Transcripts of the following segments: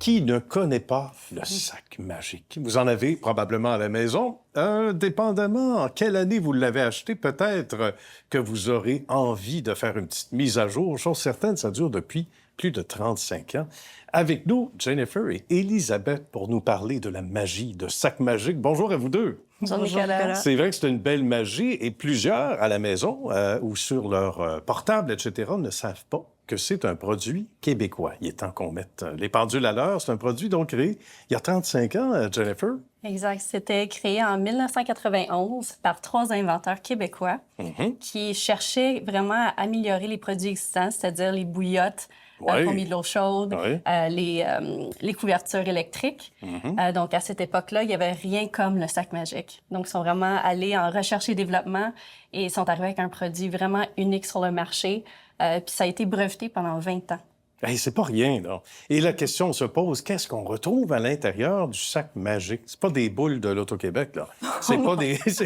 Qui ne connaît pas le sac magique? Vous en avez probablement à la maison. Dépendamment en quelle année vous l'avez acheté, peut-être que vous aurez envie de faire une petite mise à jour. Chose certaine, ça dure depuis plus de 35 ans. Avec nous, Jennifer et Élisabeth pour nous parler de la magie de sac magique. Bonjour à vous deux. Bonjour, Nicolas. C'est vrai que c'est une belle magie et plusieurs à la maison ou sur leur portable, etc., ne savent pas que c'est un produit québécois. Il est temps qu'on mette les pendules à l'heure. C'est un produit donc créé il y a 35 ans, Jennifer. Exact. C'était créé en 1991 par 3 inventeurs québécois qui cherchaient vraiment à améliorer les produits existants, c'est-à-dire les bouillottes, pour mis de l'eau chaude, les couvertures électriques. Donc, à cette époque-là, il n'y avait rien comme le sac magique. Donc, ils sont vraiment allés en recherche et développement et ils sont arrivés avec un produit vraiment unique sur le marché. Puis ça a été breveté pendant 20 ans. Hey, c'est pas rien, là. Et la question se pose, qu'est-ce qu'on retrouve à l'intérieur du sac magique? C'est pas des boules de l'Auto-Québec, là. C'est pas des... Ça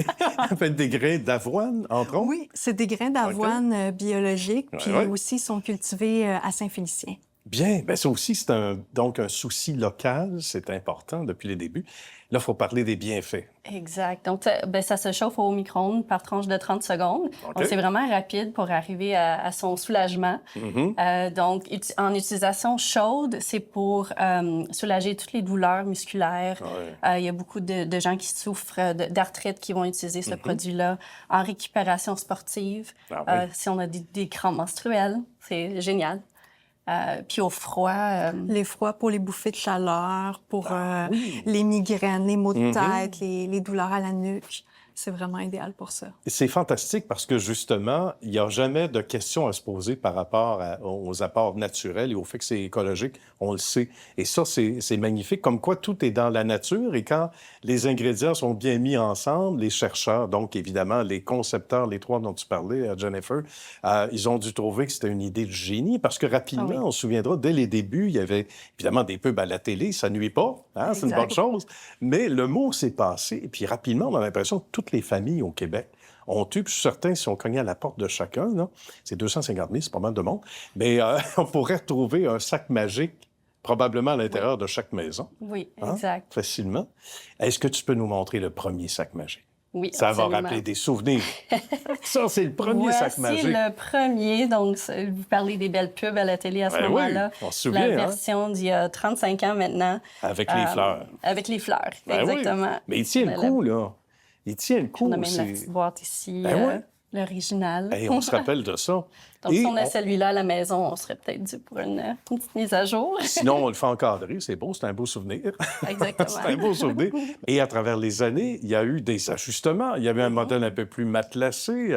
peut être des grains d'avoine, entre autres? Oui, c'est des grains d'avoine biologiques, puis aussi sont cultivés à Saint-Félicien. Bien. Bien, ça aussi, c'est donc un souci local. C'est important depuis les débuts. Là, il faut parler des bienfaits. Exact. Donc, ça se chauffe au micro-ondes par tranche de 30 secondes. Donc, c'est vraiment rapide pour arriver à son soulagement. Donc, en utilisation chaude, c'est pour soulager toutes les douleurs musculaires. Il y a beaucoup de gens qui souffrent d'arthrite qui vont utiliser ce produit-là. En récupération sportive, si on a des crampes menstruelles, c'est génial. Puis au froid... Les froids pour les bouffées de chaleur, pour les migraines, les maux de tête, les douleurs à la nuque. C'est vraiment idéal pour ça. C'est fantastique parce que, justement, il n'y a jamais de questions à se poser par rapport aux apports naturels et au fait que c'est écologique, on le sait. Et ça, c'est magnifique. Comme quoi, tout est dans la nature et quand les ingrédients sont bien mis ensemble, les chercheurs, donc évidemment, les concepteurs, les 3 dont tu parlais, Jennifer, ils ont dû trouver que c'était une idée de génie parce que rapidement, on se souviendra, dès les débuts, il y avait évidemment des pubs à la télé, ça nuit pas, hein, c'est une bonne chose. Mais le mot s'est passé et puis rapidement, on a l'impression que toutes les familles au Québec ont eu, puis je suis certain, si on cognait à la porte de chacun, là, c'est 250 000, c'est pas mal de monde, mais on pourrait retrouver un sac magique probablement à l'intérieur de chaque maison. Oui, exact. Facilement. Est-ce que tu peux nous montrer le premier sac magique? Oui, ça absolument. va rappeler des souvenirs. Ça, c'est le premier sac magique. Voici le premier. Donc, vous parlez des belles pubs à la télé à ce moment-là. Oui, on se souvient, la version d'il y a 35 ans maintenant. Avec les fleurs. Avec les fleurs, exactement. Oui. Mais il tient le coup, là. Il tient le coup. On a même la petite boîte ici, l'original. Hey, on se rappelle de ça. Donc, si on a celui-là à la maison, on serait peut-être dû pour une petite mise à jour. Sinon, on le fait encadrer. C'est beau, c'est un beau souvenir. Exactement. C'est un beau souvenir. Et à travers les années, il y a eu des ajustements. Il y avait un modèle un peu plus matelassé.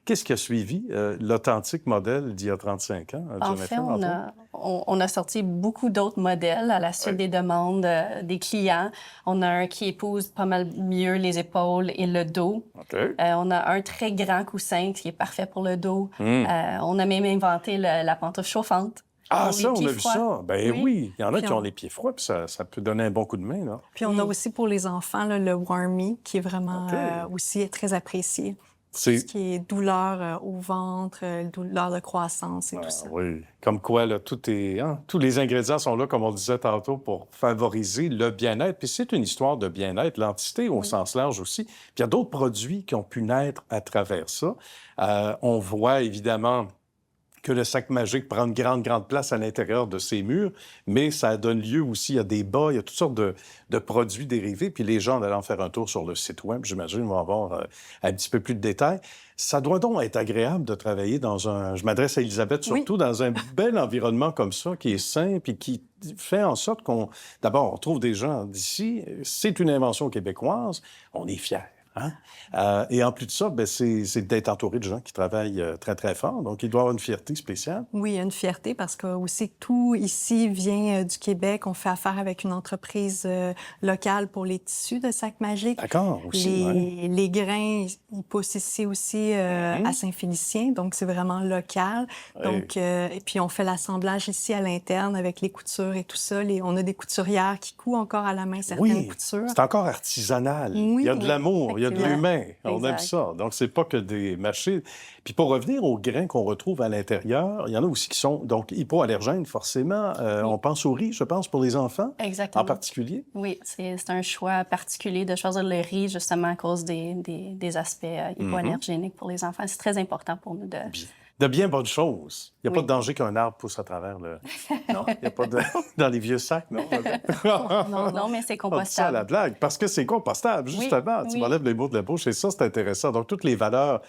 Qu'est-ce qui a suivi l'authentique modèle d'il y a 35 ans, En fait, on a sorti beaucoup d'autres modèles à la suite des demandes des clients. On a un qui épouse pas mal mieux les épaules et le dos. On a un très grand coussin qui est parfait pour le dos. On a même inventé la pantoufle chauffante. Ah, ça, on a vu ça. Ben oui. Il y en a qui ont les pieds froids, puis ça peut donner un bon coup de main, là. Puis on a aussi pour les enfants là, le Warmy, qui est vraiment aussi très apprécié. Tout ce qui est douleur au ventre, douleur de croissance et tout ça. Oui, comme quoi, là, tout est, tous les ingrédients sont là, comme on le disait tantôt, pour favoriser le bien-être. Puis c'est une histoire de bien-être, l'entité au sens large aussi. Puis il y a d'autres produits qui ont pu naître à travers ça. On voit évidemment que le sac magique prend une grande place à l'intérieur de ses murs, mais ça donne lieu aussi à des bas, il y a toutes sortes de produits dérivés, puis les gens, en allant faire un tour sur le site web, j'imagine, vont avoir un petit peu plus de détails. Ça doit donc être agréable de travailler dans je m'adresse à Élisabeth surtout, dans un bel environnement comme ça, qui est simple et qui fait en sorte d'abord, on trouve des gens d'ici, c'est une invention québécoise, on est fiers. Et en plus de ça, c'est d'être entouré de gens qui travaillent très, très fort. Donc, il doit y avoir une fierté spéciale. Oui, il y a une fierté parce que aussi tout ici vient du Québec. On fait affaire avec une entreprise locale pour les tissus de sac magique. D'accord, aussi. Les grains, ils poussent ici aussi à Saint-Félicien. Donc, c'est vraiment local. Donc, et puis, on fait l'assemblage ici à l'interne avec les coutures et tout ça. On a des couturières qui couent encore à la main certaines coutures. C'est encore artisanal. Il y a de l'amour. y a de effectivement. l'humain. On aime Exact. ça. Donc, c'est pas que des machines. Puis pour revenir aux grains qu'on retrouve à l'intérieur, il y en a aussi qui sont donc hypoallergènes, forcément. On pense au riz, je pense, pour les enfants Exactement. en particulier. Oui, c'est un choix particulier de choisir le riz justement à cause des aspects hypoallergéniques pour les enfants. C'est très important pour nous de... De bien bonnes choses. Il n'y a Oui. pas de danger qu'un arbre pousse à travers le... Non, il n'y a pas de... Dans les vieux sacs, non? Non, mais c'est On dit ça à la compostable. blague, parce que c'est compostable, justement. Tu oui. m'enlèves les mots de la bouche et ça, c'est intéressant. Donc, toutes les valeurs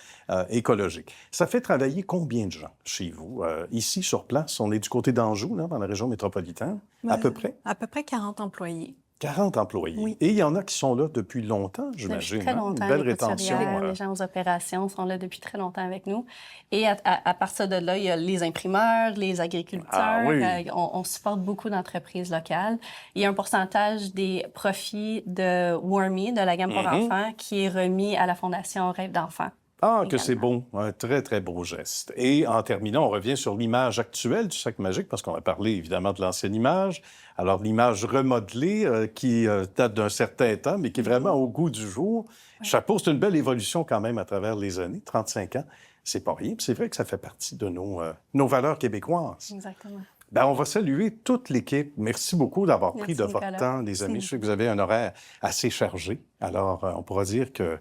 écologiques. Ça fait travailler combien de gens chez vous? Ici, sur place, on est du côté d'Anjou, là, dans la région métropolitaine, à peu près? À peu près 40 employés. 40 employés. Oui. Et il y en a qui sont là depuis longtemps, j'imagine. Depuis très hein? longtemps. Une belle Les rétention. couturières, les gens aux opérations sont là depuis très longtemps avec nous. Et à partir de là, il y a les imprimeurs, les agriculteurs. Ah oui. On supporte beaucoup d'entreprises locales. Il y a un pourcentage des profits de Wormy, de la gamme pour enfants, qui est remis à la Fondation Rêve d'enfants. Ah, que également. c'est bon. Un très, très beau geste. Et en terminant, on revient sur l'image actuelle du sac magique, parce qu'on a parlé évidemment de l'ancienne image. Alors, l'image remodelée qui date d'un certain temps, mais qui est vraiment au goût du jour. Chapeau, c'est une belle évolution quand même à travers les années, 35 ans. C'est pas rien. Puis c'est vrai que ça fait partie de nos valeurs québécoises. Exactement. Ben, on va saluer toute l'équipe. Merci beaucoup d'avoir pris Merci, de votre Nicolas. temps, les amis. Je sais que vous avez un horaire assez chargé. Alors, on pourra dire que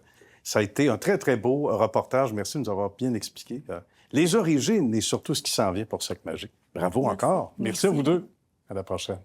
ça a été un très, très beau reportage. Merci de nous avoir bien expliqué les origines et surtout ce qui s'en vient pour Sac Magique. Bravo encore. Merci à vous deux. À la prochaine.